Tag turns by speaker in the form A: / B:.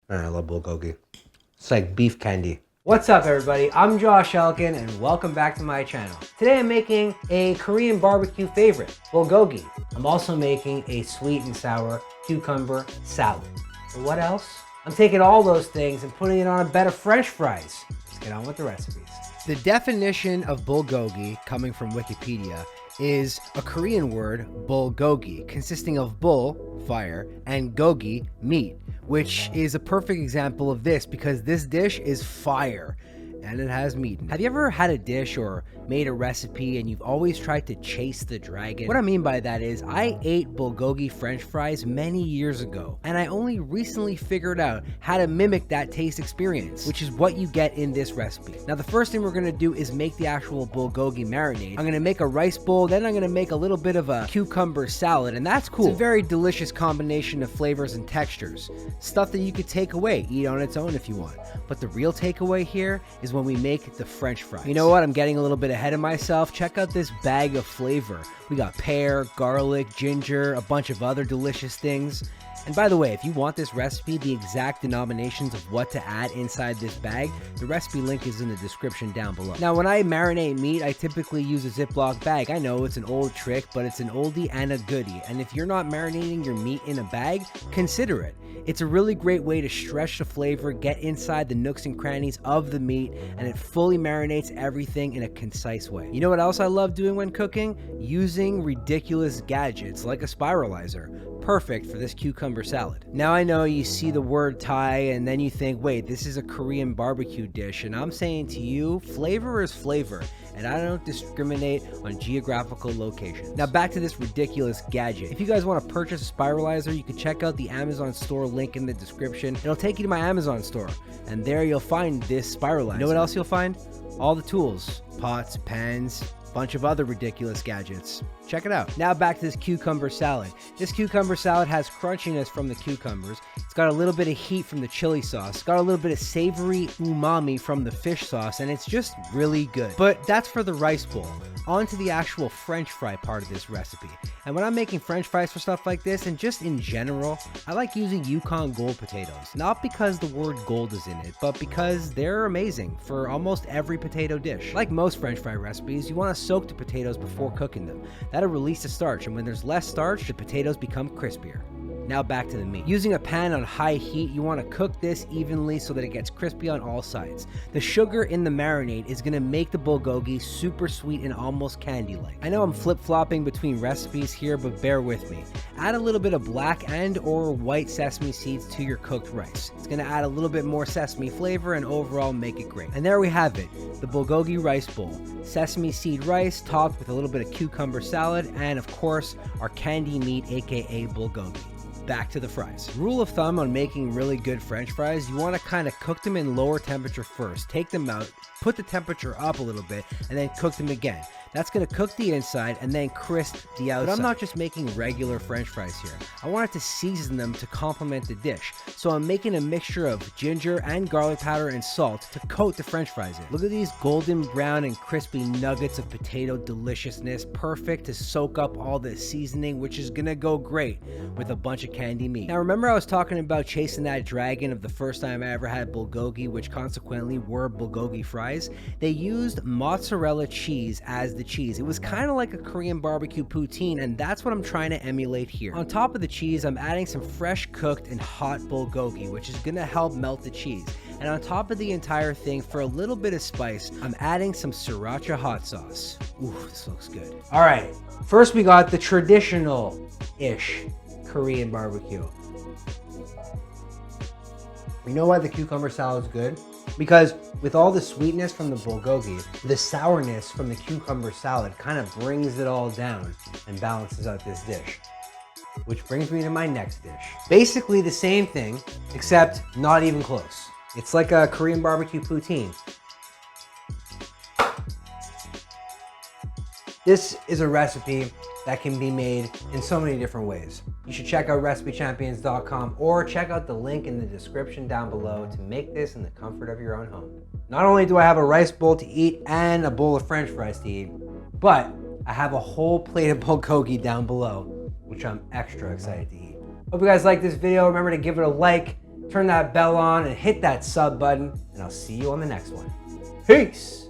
A: Man, I love bulgogi. It's like beef candy. What's up, everybody? I'm Josh Elkin, and welcome back to my channel. Today I'm making a Korean barbecue favorite, bulgogi. I'm also making a sweet and sour cucumber salad. And what else? I'm taking all those things and putting it on a bed of French fries. Let's get on with the recipes. The definition of bulgogi, coming from Wikipedia, is a Korean word, bulgogi, consisting of bul, fire, and gogi, meat, which is a perfect example of this because this dish is fire and it has meat in it. Have you ever had a dish or made a recipe and you've always tried to chase the dragon? What I mean by that is I ate bulgogi French fries many years ago, and I only recently figured out how to mimic that taste experience, which is what you get in this recipe. Now, the first thing we're gonna do is make the actual bulgogi marinade. I'm gonna make a rice bowl, then I'm gonna make a little bit of a cucumber salad, and that's cool. It's a very delicious combination of flavors and textures. Stuff that you could take away, eat on its own if you want. But the real takeaway here is when we make the French fries. You know what? I'm getting a little bit ahead of myself. Check out this bag of flavor. We got pear, garlic, ginger, a bunch of other delicious things. And by the way, if you want this recipe, the exact denominations of what to add inside this bag, the recipe link is in the description down below. Now, when I marinate meat, I typically use a Ziploc bag. I know it's an old trick, but it's an oldie and a goodie. And if you're not marinating your meat in a bag, consider it. It's a really great way to stretch the flavor, get inside the nooks and crannies of the meat, and it fully marinates everything in a concise way. You know what else I love doing when cooking? Using ridiculous gadgets like a spiralizer. Perfect for this cucumber salad. Now, I know you see the word Thai and then you think, wait, this is a Korean barbecue dish, and I'm saying to you, flavor is flavor, and I don't discriminate on geographical location. Now, back to this ridiculous gadget. If you guys want to purchase a spiralizer, you can check out the Amazon store link in the description. It'll take you to my Amazon store, and there you'll find this spiralizer. You know what else you'll find? All the tools, pots, pans, bunch of other ridiculous gadgets. Check it out. Now back to this cucumber salad. This cucumber salad has crunchiness from the cucumbers. It's got a little bit of heat from the chili sauce. It's got a little bit of savory umami from the fish sauce, and it's just really good. But that's for the rice bowl. On to the actual French fry part of this recipe. And when I'm making French fries for stuff like this, and just in general, I like using Yukon Gold potatoes. Not because the word gold is in it, but because they're amazing for almost every potato dish. Like most French fry recipes, you want to soak the potatoes before cooking them. That'll release the starch, and when there's less starch, the potatoes become crispier. Now back to the meat. Using a pan on high heat, you want to cook this evenly so that it gets crispy on all sides. The sugar in the marinade is going to make the bulgogi super sweet and almost candy-like. I know I'm flip-flopping between recipes here, but bear with me. Add a little bit of black and or white sesame seeds to your cooked rice. It's going to add a little bit more sesame flavor and overall make it great. And there we have it, the bulgogi rice bowl. Sesame seed rice topped with a little bit of cucumber salad and, of course, our candy meat, aka bulgogi. Back to the fries. Rule of thumb on making really good French fries, you want to kind of cook them in lower temperature first. Take them out, put the temperature up a little bit, and then cook them again. That's going to cook the inside and then crisp the outside. But I'm not just making regular French fries here. I wanted to season them to complement the dish. So I'm making a mixture of ginger and garlic powder and salt to coat the French fries in. Look at these golden brown and crispy nuggets of potato deliciousness. Perfect to soak up all the seasoning, which is going to go great with a bunch of candy meat. Now, remember I was talking about chasing that dragon of the first time I ever had bulgogi, which consequently were bulgogi fries? They used mozzarella cheese as the cheese. It was kind of like a Korean barbecue poutine, and that's what I'm trying to emulate here. On top of the cheese, I'm adding some fresh cooked and hot bulgogi, which is gonna help melt the cheese. And on top of the entire thing, for a little bit of spice, I'm adding some sriracha hot sauce. Ooh, this looks good. All right, first we got the traditional-ish Korean barbecue. You know why the cucumber salad's good? Because with all the sweetness from the bulgogi, the sourness from the cucumber salad kind of brings it all down and balances out this dish. Which brings me to my next dish. Basically the same thing, except not even close. It's like a Korean barbecue poutine. This is a recipe that can be made in so many different ways. You should check out RecipeChampions.com or check out the link in the description down below to make this in the comfort of your own home. Not only do I have a rice bowl to eat and a bowl of French fries to eat, but I have a whole plate of bulgogi down below, which I'm extra excited to eat. Hope you guys like this video. Remember to give it a like, turn that bell on, and hit that sub button, and I'll see you on the next one. Peace!